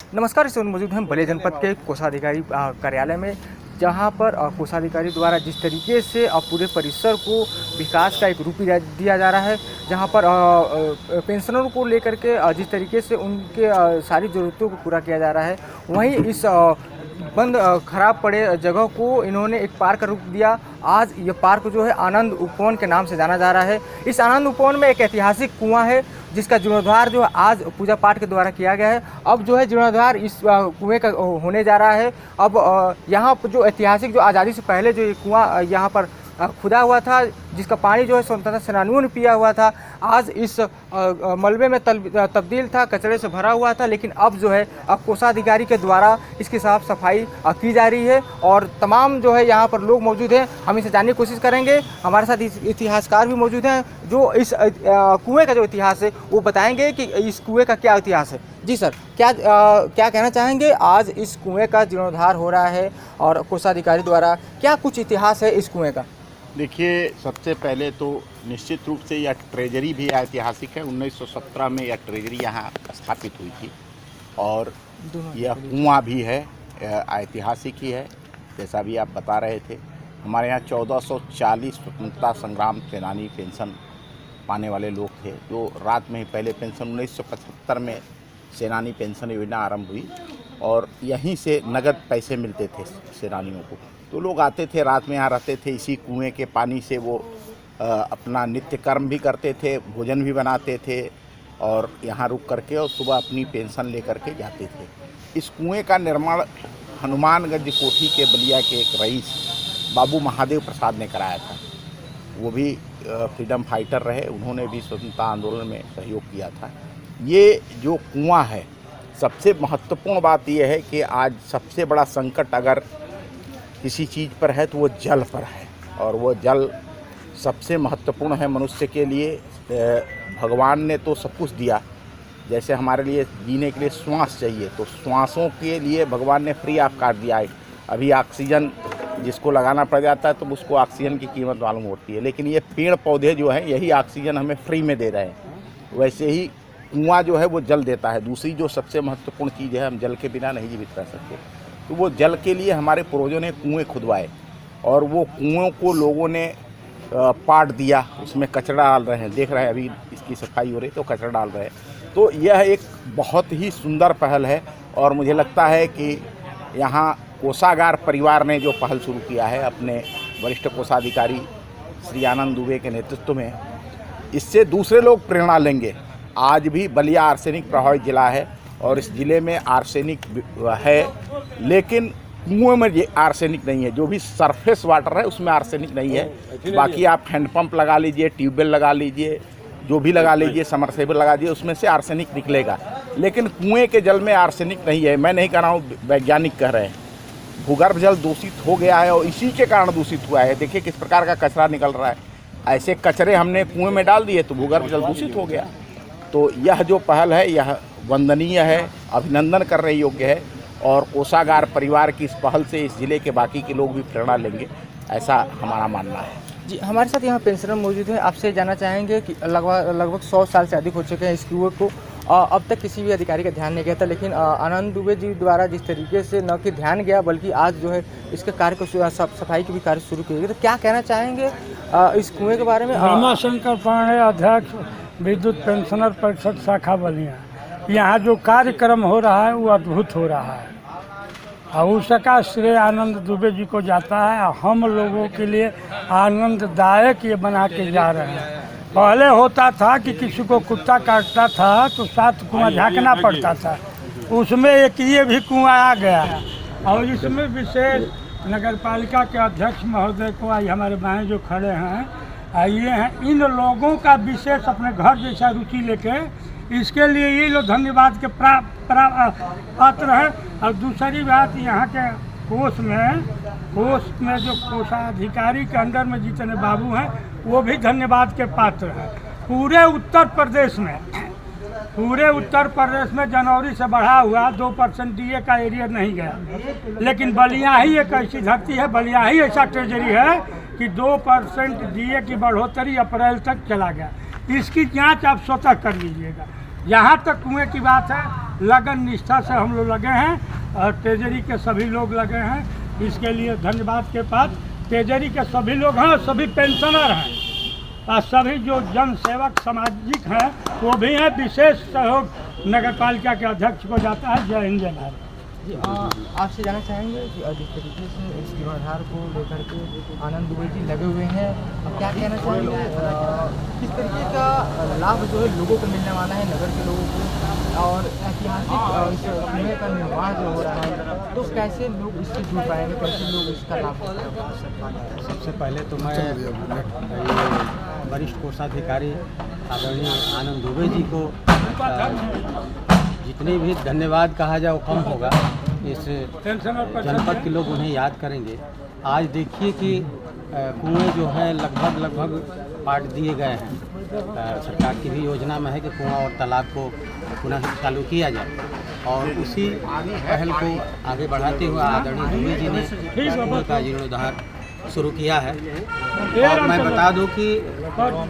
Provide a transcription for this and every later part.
नमस्कार। इस वक्त मौजूद हैं बलिया जनपद के कोषाधिकारी कार्यालय में, जहां पर कोषाधिकारी द्वारा जिस तरीके से पूरे परिसर को विकास का एक रूप दिया जा रहा है, जहां पर पेंशनरों को लेकर के जिस तरीके से उनके सारी ज़रूरतों को पूरा किया जा रहा है, वहीं इस बंद खराब पड़े जगह को इन्होंने एक पार्क का रूप दिया। आज ये पार्क जो है आनंद उपवन के नाम से जाना जा रहा है। इस आनंद उपवन में एक ऐतिहासिक कुआं है, जिसका जीर्णोद्धार जो है आज पूजा पाठ के द्वारा किया गया है। अब जो है जीर्णोद्धार इस कुएं का होने जा रहा है। अब यहाँ पर जो ऐतिहासिक जो आज़ादी से पहले जो ये कुआं यहाँ पर खुदा हुआ था, जिसका पानी जो है स्वतंत्रता सेनानियों ने पिया हुआ था, आज इस मलबे में तब्दील था, कचरे से भरा हुआ था। लेकिन अब जो है कोषाधिकारी के द्वारा इसकी साफ सफाई की जा रही है और तमाम जो है यहाँ पर लोग मौजूद हैं। हम इसे जानने की कोशिश करेंगे। हमारे साथ इतिहासकार भी मौजूद हैं जो इस कुएं का जो इतिहास है वो बताएंगे कि इस कुएं का क्या इतिहास है। जी सर, क्या कहना चाहेंगे? आज इस कुएं का जीर्णोद्धार हो रहा है और कोषाधिकारी द्वारा क्या कुछ इतिहास है इस कुएं का? देखिए, सबसे पहले तो निश्चित रूप से यह ट्रेजरी भी ऐतिहासिक है। 1917 में यह ट्रेजरी यहाँ स्थापित हुई थी और यह कुआं भी है, ऐतिहासिक ही है। जैसा भी आप बता रहे थे, हमारे यहाँ 1440 स्वतंत्रता संग्राम सेनानी पेंशन पाने वाले लोग थे, जो रात में ही पहले पेंशन 1975 में सेनानी पेंशन योजना आरंभ हुई और यहीं से नगद पैसे मिलते थे सेनानियों को। तो लोग आते थे, रात में यहाँ रहते थे। इसी कुएं के पानी से वो अपना नित्य कर्म भी करते थे, भोजन भी बनाते थे और यहाँ रुक करके और सुबह अपनी पेंशन ले करके जाते थे। इस कुएं का निर्माण हनुमानगंज कोठी के बलिया के एक रईस बाबू महादेव प्रसाद ने कराया था। वो भी फ्रीडम फाइटर रहे, उन्होंने भी स्वतंत्रता आंदोलन में सहयोग किया था। ये जो कुआं है, सबसे महत्वपूर्ण बात यह है कि आज सबसे बड़ा संकट अगर किसी चीज़ पर है तो वो जल पर है और वो जल सबसे महत्वपूर्ण है मनुष्य के लिए। भगवान ने तो सब कुछ दिया, जैसे हमारे लिए जीने के लिए श्वास चाहिए, तो श्वासों के लिए भगवान ने फ्री ऑफ काट दिया है। अभी ऑक्सीजन जिसको लगाना पड़ जाता है तो उसको ऑक्सीजन की कीमत मालूम होती है, लेकिन ये पेड़ पौधे जो हैं यही ऑक्सीजन हमें फ्री में दे रहे हैं। वैसे ही कुआं जो है वो जल देता है। दूसरी जो सबसे महत्वपूर्ण चीज़ है, हम जल के बिना नहीं जीवित रह सकते, तो वो जल के लिए हमारे पूर्वजों ने कुएं खुदवाए और वो कुओं को लोगों ने पाट दिया, उसमें कचरा डाल रहे हैं। देख रहे हैं अभी इसकी सफाई हो रही तो कचरा डाल रहे हैं। तो यह एक बहुत ही सुंदर पहल है और मुझे लगता है कि यहाँ कोषागार परिवार ने जो पहल शुरू किया है अपने वरिष्ठ कोषाधिकारी श्री आनंद दुबे के नेतृत्व में, इससे दूसरे लोग प्रेरणा लेंगे। आज भी बलिया आर्सेनिक प्रभावित जिला है और इस ज़िले में आर्सेनिक है, लेकिन कुएं में ये आर्सेनिक नहीं है। जो भी सरफेस वाटर है उसमें आर्सेनिक नहीं है। बाकी आप हैंडपंप लगा लीजिए, ट्यूबवेल लगा लीजिए, जो भी लगा लीजिए, समरसेबल लगा दीजिए, उसमें से आर्सेनिक निकलेगा, लेकिन कुएं के जल में आर्सेनिक नहीं है। मैं नहीं कह रहा हूँ, वैज्ञानिक कह रहे हैं। भूगर्भ जल दूषित हो गया है और इसी के कारण दूषित हुआ है। देखिए किस प्रकार का कचरा निकल रहा है। ऐसे कचरे हमने कुएं में डाल दिए तो भूगर्भ जल दूषित हो गया। तो यह जो पहल है यह वंदनीय है, अभिनंदन करने योग्य है और कोषागार परिवार की इस पहल से इस ज़िले के बाकी के लोग भी प्रेरणा लेंगे, ऐसा हमारा मानना है। जी, हमारे साथ यहाँ पेंशनर मौजूद है। आपसे जानना चाहेंगे कि लगभग 100 साल से अधिक हो चुके हैं इस कुएं को, अब तक किसी भी अधिकारी का ध्यान नहीं गया था, लेकिन आनंद दुबे जी द्वारा जिस तरीके से न कि ध्यान गया बल्कि आज जो है इसके कार्य को सफाई के भी कार्य शुरू किए गए, तो क्या कहना चाहेंगे इस कुएँ के बारे में? रमाशंकर पांडे, अध्यक्ष विद्युत पेंशनर परिषद शाखा बलिया। यहाँ जो कार्यक्रम हो रहा है वो अद्भुत हो रहा है और उसका श्रेय आनंद दुबे जी को जाता है। हम लोगों के लिए आनंददायक ये बना के जा रहे हैं। पहले होता था कि किसी को कुत्ता काटता था तो 7 कुआं झाँकना पड़ता था, उसमें एक ये भी कुआं आ गया है और इसमें विशेष नगर पालिका के अध्यक्ष महोदय को आज हमारे बाएँ जो खड़े हैं आइए हैं, इन लोगों का विशेष अपने घर जैसा रुचि लेके इसके लिए ये लोग धन्यवाद के पात्र हैं। और दूसरी बात, यहाँ के कोष में जो कोषाधिकारी के अंडर में जितने बाबू हैं वो भी धन्यवाद के पात्र हैं। पूरे उत्तर प्रदेश में जनवरी से बढ़ा हुआ 2% डीए का एरिया नहीं गया, लेकिन बलिया ही एक ऐसी धरती है, बलिया ही ऐसा ट्रेजरी है कि 2% डीए की बढ़ोतरी अप्रैल तक चला गया। इसकी जांच आप स्वतः कर लीजिएगा। यहाँ तक कुएं की बात है, लगन निष्ठा से हम लोग लगे हैं और ट्रेजरी के सभी लोग लगे हैं। इसके लिए धन्यवाद के पास ट्रेजरी के सभी लोग हैं, सभी पेंशनर हैं और सभी जो जन सेवक सामाजिक हैं वो भी हैं। विशेष सहयोग नगर पालिका के अध्यक्ष को जाता है। जय हिंद, जय भारत। आपसे जानना चाहेंगे कि जिस तरीके से इस जीर्णोद्धार को लेकर के आनंद दुबे जी लगे हुए हैं, अब क्या कहना चाहेंगे, किस तरीके का लाभ जो है लोगों को मिलने वाला है, नगर के लोगों को, और ऐतिहासिक इस कुएं का निर्माण जो हो रहा है तो कैसे लोग इससे जुड़ पाएंगे, कैसे लोग इसका लाभ उठा सकते? सबसे पहले तो मैं वरिष्ठ कोषाधिकारी आदरणीय आनंद दुबे जी को जितने भी धन्यवाद कहा जाए वो कम होगा। इस जनपद के लोग उन्हें याद करेंगे। आज देखिए कि कुएं जो है लगभग पाट दिए गए हैं। सरकार की भी योजना में है कि कुआं और तालाब को पुनः चालू किया जाए और उसी पहल को आगे बढ़ाते हुए आदरणीय दुबे जी ने कुएं का जीर्णोद्धार शुरू किया है। और मैं बता दूं कि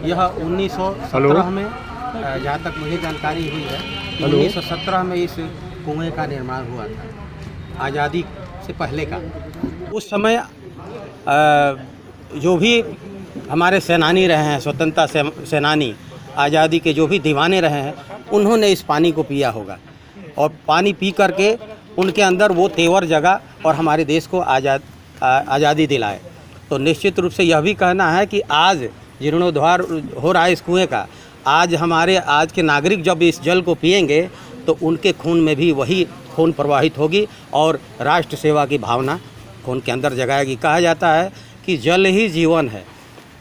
यह 1917 में जहाँ तक मुझे जानकारी हुई है 1917 में इस कुएं का निर्माण हुआ था, आज़ादी से पहले का। उस समय जो भी हमारे सेनानी रहे हैं, स्वतंत्रता सेनानी, आज़ादी के जो भी दीवाने रहे हैं, उन्होंने इस पानी को पिया होगा और पानी पी करके उनके अंदर वो तेवर जगा और हमारे देश को आज़ादी दिलाए। तो निश्चित रूप से यह भी कहना है कि आज जीर्णोद्धार हो रहा है इस कुएं का। आज हमारे आज के नागरिक जब इस जल को पिएंगे तो उनके खून में भी वही खून प्रवाहित होगी और राष्ट्र सेवा की भावना खून के अंदर जगाएगी। कहा जाता है कि जल ही जीवन है।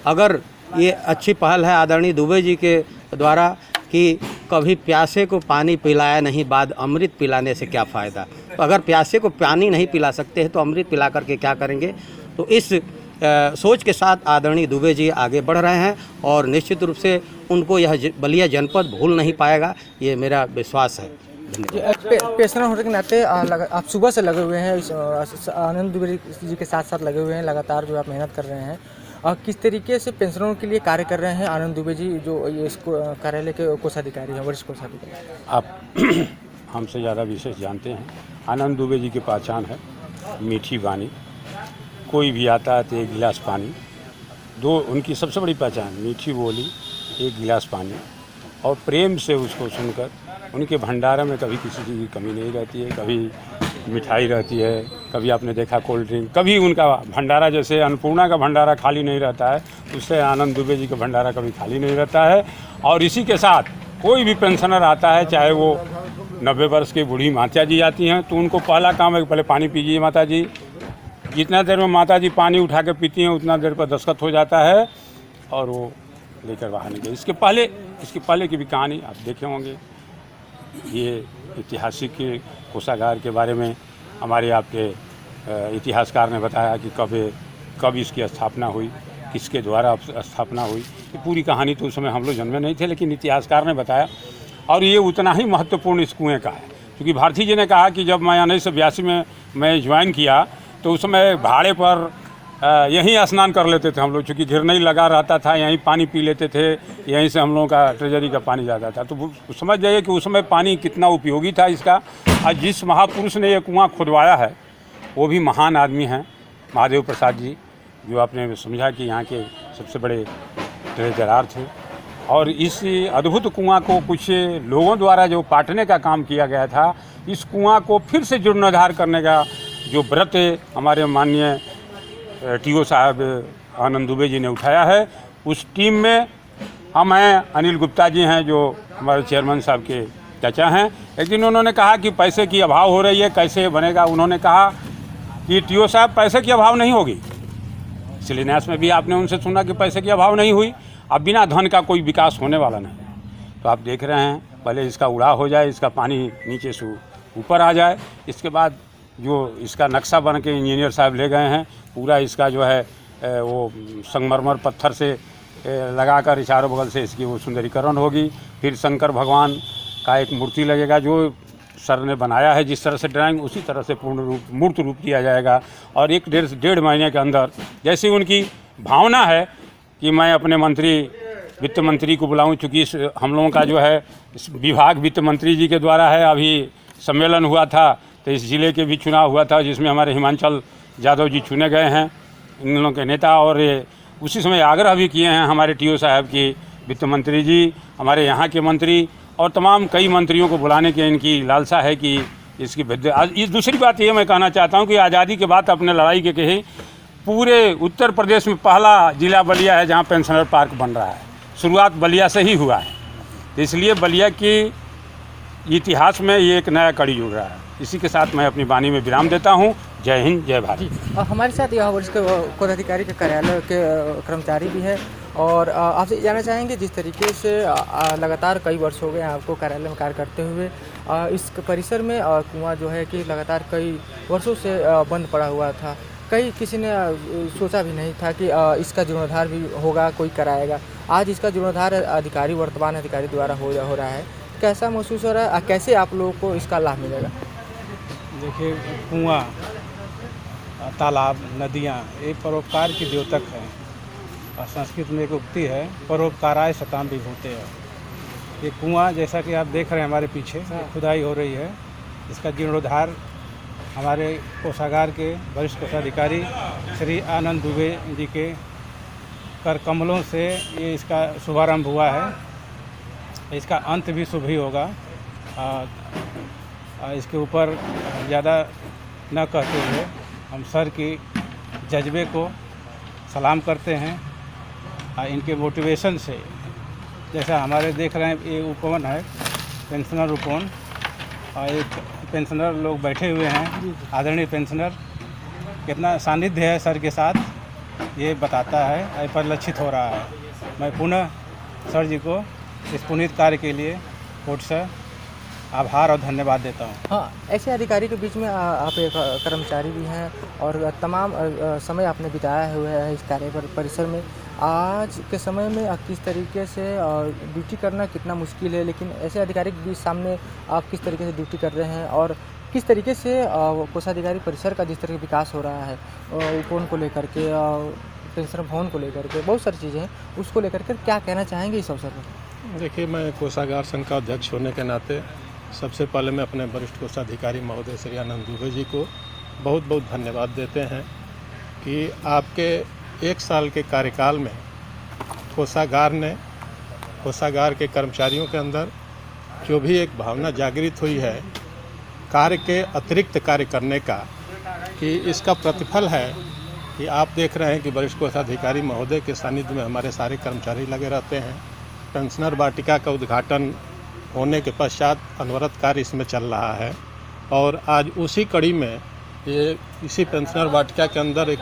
अगर ये अच्छी पहल है आदरणीय दुबे जी के द्वारा कि कभी प्यासे को पानी पिलाया नहीं, बाद अमृत पिलाने से क्या फ़ायदा। तो अगर प्यासे को पानी नहीं पिला सकते हैं तो अमृत पिला करके क्या करेंगे। तो इस सोच के साथ आदरणीय दुबे जी आगे बढ़ रहे हैं और निश्चित रूप से उनको यह बलिया जनपद भूल नहीं पाएगा, ये मेरा विश्वास है। पेशेंट होने के नाते आप सुबह से लगे हुए हैं, आनंद दुबे जी के साथ साथ लगे हुए हैं, लगातार जो आप मेहनत कर रहे हैं और किस तरीके से पेंशनरों के लिए कार्य कर रहे हैं आनंद दुबे जी, जो ये कार्यालय के कोषाधिकारी हैं, वरिष्ठ कोषाधिकारी? आप हमसे ज़्यादा विशेष जानते हैं। आनंद दुबे जी की पहचान है मीठी वाणी। कोई भी आता है तो एक गिलास पानी, दो उनकी सबसे बड़ी पहचान मीठी बोली, एक गिलास पानी और प्रेम से उसको सुनकर। उनके भंडारे में कभी किसी चीज़ की कमी नहीं रहती है, कभी मिठाई रहती है, कभी आपने देखा कोल्ड ड्रिंक, कभी उनका भंडारा जैसे अन्नपूर्णा का भंडारा खाली नहीं रहता है, उससे आनंद दुबे जी का भंडारा कभी खाली नहीं रहता है। और इसी के साथ कोई भी पेंशनर आता है, चाहे वो 90 वर्ष की बूढ़ी माता जी आती हैं, तो उनको पहला काम है कि पहले पानी पीजिए माता जी। जितना देर में माता जी पानी उठा के पीती हैं उतना देर पर दस्तखत हो जाता है और वो लेकर बाहर निकले। इसके पहले की भी कहानी आप देखे होंगे। ये ऐतिहासिक कोषागार के बारे में हमारे आपके इतिहासकार ने बताया कि कब इसकी स्थापना हुई, किसके द्वारा स्थापना हुई। ये पूरी कहानी तो उस समय हम लोग जन्मे नहीं थे, लेकिन इतिहासकार ने बताया और ये उतना ही महत्वपूर्ण इस कुएँ का है। क्योंकि भारती जी ने कहा कि जब मैं 1982 में मैं ज्वाइन किया तो उस समय भाड़े पर यहीं स्नान कर लेते थे हम लोग, चूँकि घिरनई लगा रहता था, यहीं पानी पी लेते थे, यहीं से हम लोगों का ट्रेजरी का पानी जाता था। तो समझ जाइए कि उस समय पानी कितना उपयोगी था इसका। और जिस महापुरुष ने ये कुआं खुदवाया है वो भी महान आदमी हैं, महादेव प्रसाद जी, जो आपने समझा कि यहाँ के सबसे बड़े ट्रेजरार थे। और इस अद्भुत कुआं को कुछ लोगों द्वारा जो पाटने का काम किया गया था, इस कुआं को फिर से जीर्णोद्धार करने का जो व्रत हमारे माननीय टीओ साहब आनंद दुबे जी ने उठाया है, उस टीम में हम हैं, अनिल गुप्ता जी हैं जो हमारे चेयरमैन साहब के चाचा हैं। एक दिन उन्होंने कहा कि पैसे की अभाव हो रही है, कैसे बनेगा। उन्होंने कहा कि टीओ साहब पैसे की अभाव नहीं होगी। शिलान्यास में भी आपने उनसे सुना कि पैसे की अभाव नहीं हुई। अब बिना धन का कोई विकास होने वाला नहीं। तो आप देख रहे हैं, पहले इसका उड़ाव हो जाए, इसका पानी नीचे से ऊपर आ जाए, इसके बाद जो इसका नक्शा बन के इंजीनियर साहब ले गए हैं, पूरा इसका जो है वो संगमरमर पत्थर से लगाकर चारों बगल से इसकी वो सुंदरीकरण होगी। फिर शंकर भगवान का एक मूर्ति लगेगा जो सर ने बनाया है, जिस तरह से ड्राइंग उसी तरह से मूर्त रूप दिया जाएगा। और एक डेढ़ महीने के अंदर, जैसी उनकी भावना है कि मैं अपने मंत्री वित्त मंत्री को बुलाऊं, चूँकि हम लोगों का जो है इस विभाग वित्त मंत्री जी के द्वारा है। अभी सम्मेलन हुआ था तो इस ज़िले के भी चुनाव हुआ था, जिसमें हमारे हिमांचल यादव जी चुने गए हैं, इन लोगों के नेता। और उसी समय आग्रह भी किए हैं हमारे टीओ साहब की वित्त मंत्री जी, हमारे यहाँ के मंत्री और तमाम कई मंत्रियों को बुलाने की इनकी लालसा है कि इसकी इस दूसरी बात ये मैं कहना चाहता हूँ कि आज़ादी के बाद अपने लड़ाई के कहे पूरे उत्तर प्रदेश में पहला ज़िला बलिया है जहाँ पेंशनर पार्क बन रहा है। शुरुआत बलिया से ही हुआ है, तो इसलिए बलिया के इतिहास में ये एक नया कड़ी जुड़ रहा है। इसी के साथ मैं अपनी वाणी में विराम देता हूँ। जय हिंद, जय भारत। हमारे साथ यहाँ वरिष्ठ पदाधिकारी के कार्यालय के कर्मचारी भी हैं और आपसे जानना चाहेंगे, जिस तरीके से लगातार कई वर्ष हो गए आपको कार्यालय में कार्य करते हुए, इस परिसर में कुआं जो है कि लगातार कई वर्षों से बंद पड़ा हुआ था, किसी ने सोचा भी नहीं था कि इसका जीर्णोद्धार भी होगा, कोई कराएगा। आज इसका जीर्णोद्धार वर्तमान अधिकारी द्वारा हो रहा है। कैसा महसूस हो रहा है, कैसे आप लोगों को इसका लाभ मिलेगा? देखिए, कुआं, तालाब, नदियाँ ये परोपकार की द्योतक है और संस्कृत में एक उक्ति है, परोपकाराय सताम विभूते है। ये कुआं जैसा कि आप देख रहे हैं हमारे पीछे खुदाई हो रही है, इसका जीर्णोद्धार हमारे कोषागार के वरिष्ठ कोषाधिकारी श्री आनंद दुबे जी के कर कमलों से ये इसका शुभारंभ हुआ है। इसका अंत भी शुभ ही होगा। इसके ऊपर ज़्यादा न कहते हुए हम सर की जज्बे को सलाम करते हैं। इनके मोटिवेशन से, जैसा हमारे देख रहे हैं ये उपवन है, पेंशनर उपवन, और एक पेंशनर लोग बैठे हुए हैं, आदरणीय पेंशनर, कितना सानिध्य है सर के साथ ये बताता है, परिलक्षित हो रहा है। मैं पुनः सर जी को इस पुनीत कार्य के लिए कोट से आभार और धन्यवाद देता हूँ। हाँ, ऐसे अधिकारी के बीच में आप एक कर्मचारी भी हैं और तमाम समय आपने बिताया हुआ है इस कार्य परिसर में। आज के समय में किस तरीके से ड्यूटी करना कितना मुश्किल है, लेकिन ऐसे अधिकारी के बीच सामने आप किस तरीके से ड्यूटी कर रहे हैं और किस तरीके से कोषाधिकारी परिसर का जिस तरह का विकास हो रहा है, उपवन को लेकर के, पेंशन भवन को लेकर के, बहुत सारी चीज़ें हैं, उसको लेकर के क्या कहना चाहेंगे इस अवसर पर? देखिए, मैं कोषागार संघ का अध्यक्ष होने के नाते सबसे पहले मैं अपने वरिष्ठ कोषाधिकारी महोदय श्री आनंद दुबे जी को बहुत बहुत धन्यवाद देते हैं कि आपके 1 साल के कार्यकाल में कोषागार के कर्मचारियों के अंदर जो भी एक भावना जागृत हुई है कार्य के अतिरिक्त कार्य करने का, कि इसका प्रतिफल है कि आप देख रहे हैं कि वरिष्ठ कोषाधिकारी महोदय के सानिध्य में हमारे सारे कर्मचारी लगे रहते हैं। पेंशनर वाटिका का उद्घाटन होने के पश्चात अनवरत कार्य इसमें चल रहा है और आज उसी कड़ी में इसी पेंशनर वाटिका के अंदर एक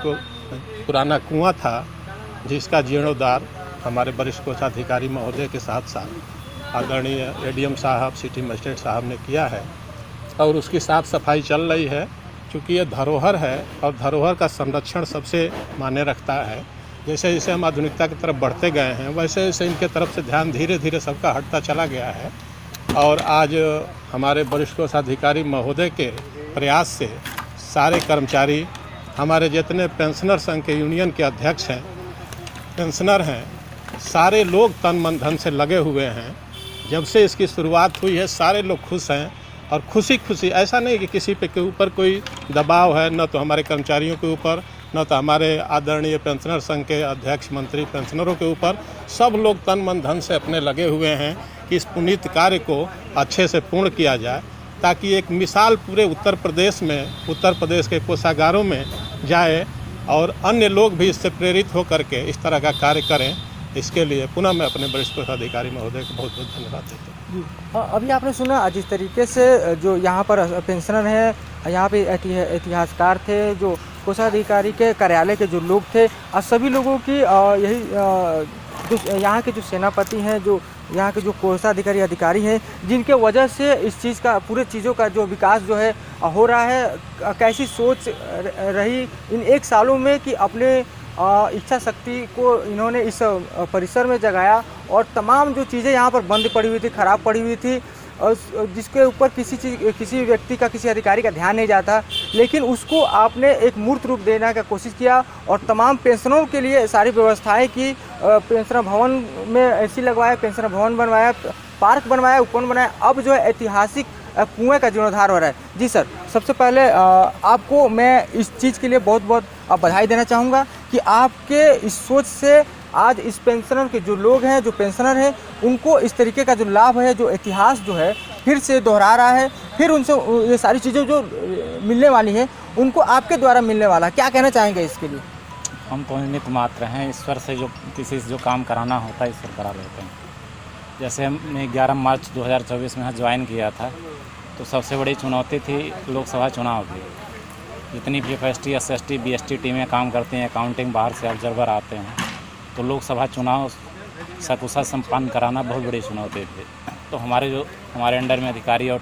पुराना कुआं था जिसका जीर्णोद्धार हमारे वरिष्ठ कोषाधिकारी महोदय के साथ साथ आदरणीय एडीएम साहब, सिटी मजिस्ट्रेट साहब ने किया है और उसकी साफ सफाई चल रही है। क्योंकि ये धरोहर है और धरोहर का संरक्षण सबसे मायने रखता है। जैसे जैसे हम आधुनिकता की तरफ बढ़ते गए हैं वैसे वैसे इनके तरफ से ध्यान धीरे धीरे सबका हटता चला गया है और आज हमारे वरिष्ठ कोषाधिकारी महोदय के प्रयास से सारे कर्मचारी, हमारे जितने पेंशनर संघ के यूनियन के अध्यक्ष हैं, पेंशनर हैं, सारे लोग तन मन धन से लगे हुए हैं। जब से इसकी शुरुआत हुई है सारे लोग खुश हैं और खुशी खुशी, ऐसा नहीं कि किसी पे के ऊपर कोई दबाव है, न तो हमारे कर्मचारियों के ऊपर, न तो हमारे आदरणीय पेंशनर संघ के अध्यक्ष मंत्री पेंशनरों के ऊपर। सब लोग तन मन धन से अपने लगे हुए हैं कि इस पुनीत कार्य को अच्छे से पूर्ण किया जाए ताकि एक मिसाल पूरे उत्तर प्रदेश के कोषागारों में जाए और अन्य लोग भी इससे प्रेरित हो करके इस तरह का कार्य करें। इसके लिए पुनः मैं अपने वरिष्ठ कोषाधिकारी महोदय को बहुत बहुत धन्यवाद देता हूँ। अभी आपने सुना जिस तरीके से जो यहाँ पर पेंशनर हैं, यहाँ पे इतिहासकार थे, जो कोषाधिकारी के कार्यालय के जो लोग थे, सभी लोगों की यही जो यहाँ के जो सेनापति हैं, जो यहाँ के जो कोषाधिकारी अधिकारी हैं, जिनके वजह से इस चीज़ का, पूरे चीज़ों का जो विकास जो है हो रहा है। कैसी सोच रही इन 1 सालों में कि अपने इच्छा शक्ति को इन्होंने इस परिसर में जगाया और तमाम जो चीज़ें यहाँ पर बंद पड़ी हुई थी, ख़राब पड़ी हुई थी, जिसके ऊपर किसी व्यक्ति का, किसी अधिकारी का ध्यान नहीं जाता, लेकिन उसको आपने एक मूर्त रूप देने का कोशिश किया और तमाम पेंशनरों के लिए सारी व्यवस्थाएं की, पेंशनर भवन में एसी लगवाया, पेंशनर भवन बनवाया, पार्क बनवाया, उपवन बनाया, अब जो है ऐतिहासिक कुएं का जीर्णोद्धार हो रहा है। जी सर, सबसे पहले आपको मैं इस चीज़ के लिए बहुत बहुत बधाई देना चाहूँगा कि आपके इस सोच से आज इस पेंशनर के जो लोग हैं, जो पेंशनर हैं, उनको इस तरीके का जो लाभ है, जो इतिहास जो है फिर से दोहरा रहा है, फिर उनसे ये सारी चीज़ें जो मिलने वाली हैं उनको आपके द्वारा मिलने वाला। क्या कहना चाहेंगे इसके लिए? हम तो निमित्त मात्र हैं, ईश्वर से जो किसी से जो काम कराना होता है ईश्वर करा लेते हैं। जैसे हमने 11 मार्च 2024 में यहाँ ज्वाइन किया था, तो सबसे बड़ी चुनौती थी लोकसभा चुनाव की। जितनी भी FST, SST, BST टीमें काम करती हैं, अकाउंटिंग बाहर से ऑब्जर्वर आते हैं, तो लोकसभा चुनाव सकुशल संपन्न कराना बहुत बड़ी चुनौती थी। तो हमारे अंडर में अधिकारी और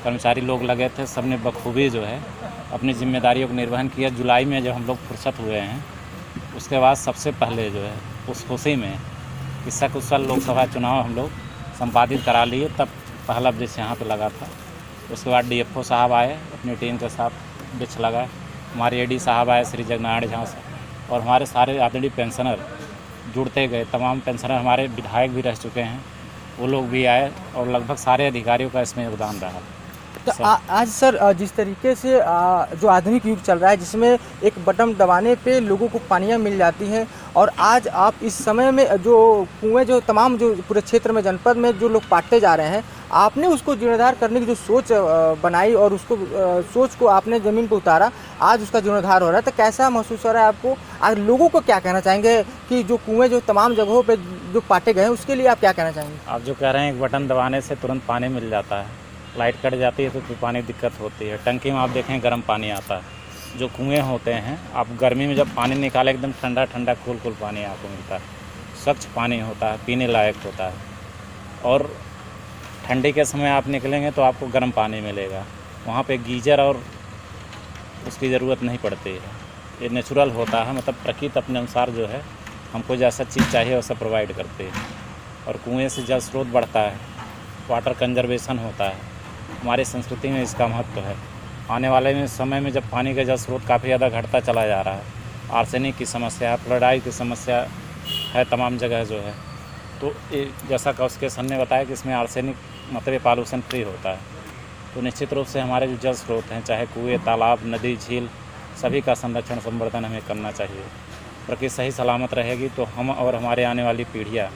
कर्मचारी लोग लगे थे, सबने बखूबी जो है अपनी जिम्मेदारियों का निर्वहन किया। जुलाई में जब हम लोग फुर्सत हुए हैं, उसके बाद सबसे पहले जो है उस खुशी में कि सकुशल लोकसभा चुनाव हम लोग संपादित करा लिए, तब पहला वृक्ष यहाँ पे लगा था। उसके बाद DFO साहब आए, अपनी टीम के साथ वृक्ष लगाए। हमारे AD साहब आए श्री जगनारायण झा से, और हमारे सारे आदरणीय पेंशनर जुड़ते गए। तमाम पेंशनर हमारे विधायक भी रह चुके हैं, वो लोग भी आए, और लगभग सारे अधिकारियों का इसमें योगदान रहा। तो आज सर जिस तरीके से जो आधुनिक युग चल रहा है, जिसमें एक बटन दबाने पे लोगों को पानियाँ मिल जाती हैं, और आज आप इस समय में जो कुएं जो तमाम जो पूरे क्षेत्र में, जनपद में जो लोग पाटते जा रहे हैं, आपने उसको जीर्णोद्धार करने की जो सोच बनाई और उसको सोच को आपने ज़मीन पर उतारा, आज उसका जीर्णोद्धार हो रहा है। तो कैसा महसूस हो रहा है आपको? आज लोगों को क्या कहना चाहेंगे कि जो कुएं जो तमाम जगहों पे जो पाटे गए हैं, उसके लिए आप क्या कहना चाहेंगे? आप जो कह रहे हैं एक बटन दबाने से तुरंत पानी मिल जाता है, लाइट कट जाती है तो फिर पानी दिक्कत होती है। टंकी में आप देखें गर्म पानी आता है। जो कुएँ होते हैं, आप गर्मी में जब पानी निकालें एकदम ठंडा ठंडा कूल कूल पानी आपको मिलता है, स्वच्छ पानी होता है, पीने लायक होता है। और ठंडी के समय आप निकलेंगे तो आपको गर्म पानी मिलेगा, वहाँ पे गीजर और उसकी ज़रूरत नहीं पड़ती है। ये नेचुरल होता है, मतलब प्रकृति अपने अनुसार जो है हमको जैसा चीज़ चाहिए वैसा प्रोवाइड करती है। और कुएँ से जल स्रोत बढ़ता है, वाटर कंजर्वेशन होता है, हमारी संस्कृति में इसका महत्व है। आने वाले में समय में जब पानी का जल स्रोत काफ़ी ज़्यादा घटता चला जा रहा है, आर्सेनिक की समस्या है, फ्लोराइड की समस्या है तमाम जगह जो है, तो जैसा कि उसके सर ने बताया कि इसमें आर्सेनिक मतलब पॉल्यूशन फ्री होता है। तो निश्चित रूप से हमारे जो जल स्रोत हैं, चाहे कुएँ, तालाब, नदी, झील, सभी का संरक्षण संवर्धन हमें करना चाहिए। प्रकृति सही सलामत रहेगी तो हम और हमारे आने वाली पीढ़ियाँ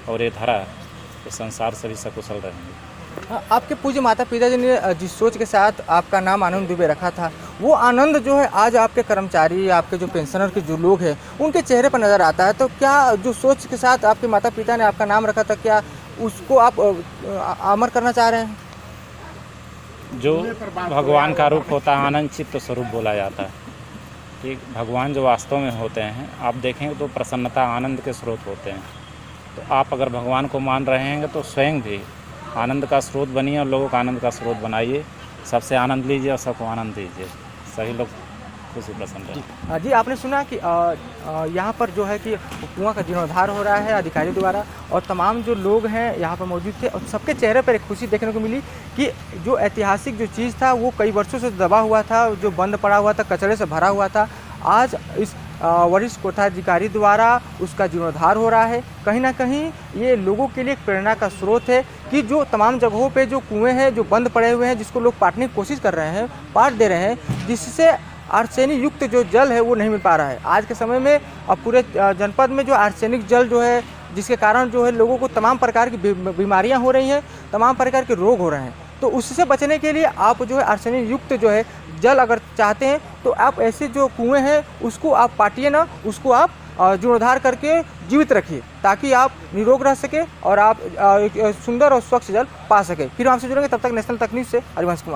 और ये धरा, ये संसार सभी सकुशल रहेंगे। आपके पूज्य माता पिता जी ने जिस सोच के साथ आपका नाम आनंद दुबे रखा था, वो आनंद जो है आज आपके कर्मचारी, आपके जो पेंशनर के जो लोग हैं, उनके चेहरे पर नज़र आता है। तो क्या जो सोच के साथ आपके माता पिता ने आपका नाम रखा था, क्या उसको आप अमर करना चाह रहे हैं? जो भगवान का रूप होता है, आनंद चित्त स्वरूप बोला जाता है कि भगवान जो वास्तव में होते हैं, आप देखेंगे तो प्रसन्नता, आनंद के स्रोत होते हैं। तो आप अगर भगवान को मान रहे हैं तो स्वयं भी आनंद का स्रोत बनिए और लोगों का आनंद का स्रोत बनाइए। सबसे आनंद लीजिए और सबको आनंद दीजिए, सभी लोग खुशी प्रसन्न रहें। जी, आपने सुना कि यहाँ पर जो है कि कुआं का जीर्णोद्धार हो रहा है अधिकारी द्वारा, और तमाम जो लोग हैं यहाँ पर मौजूद थे, और सबके चेहरे पर एक खुशी देखने को मिली कि जो ऐतिहासिक जो चीज़ था वो कई वर्षों से दबा हुआ था, जो बंद पड़ा हुआ था, कचरे से भरा हुआ था, आज इस वरिष्ठ कोषाधिकारी द्वारा उसका जीर्णोद्धार हो रहा है। कहीं ना कहीं ये लोगों के लिए एक प्रेरणा का स्रोत है कि जो तमाम जगहों पे जो कुएं हैं जो बंद पड़े हुए हैं, जिसको लोग पाटने की कोशिश कर रहे हैं, पाट दे रहे हैं, जिससे आर्सेनिक युक्त जो जल है वो नहीं मिल पा रहा है। आज के समय में अब पूरे जनपद में जो आर्सेनिक जल जो है, जिसके कारण जो है लोगों को तमाम प्रकार की बीमारियाँ हो रही हैं, तमाम प्रकार के रोग हो रहे हैं। तो उससे बचने के लिए आप जो है आर्सेनिक युक्त जो है जल अगर चाहते हैं तो आप ऐसे जो कुएं हैं उसको आप पाटिए ना, उसको आप जीर्णोद्धार करके जीवित रखिए, ताकि आप निरोग रह सके और आप एक सुंदर और स्वच्छ जल पा सके। फिर हमसे जुड़ेंगे, तब तक नेशनल तकनीक से हरिवंश कुमार।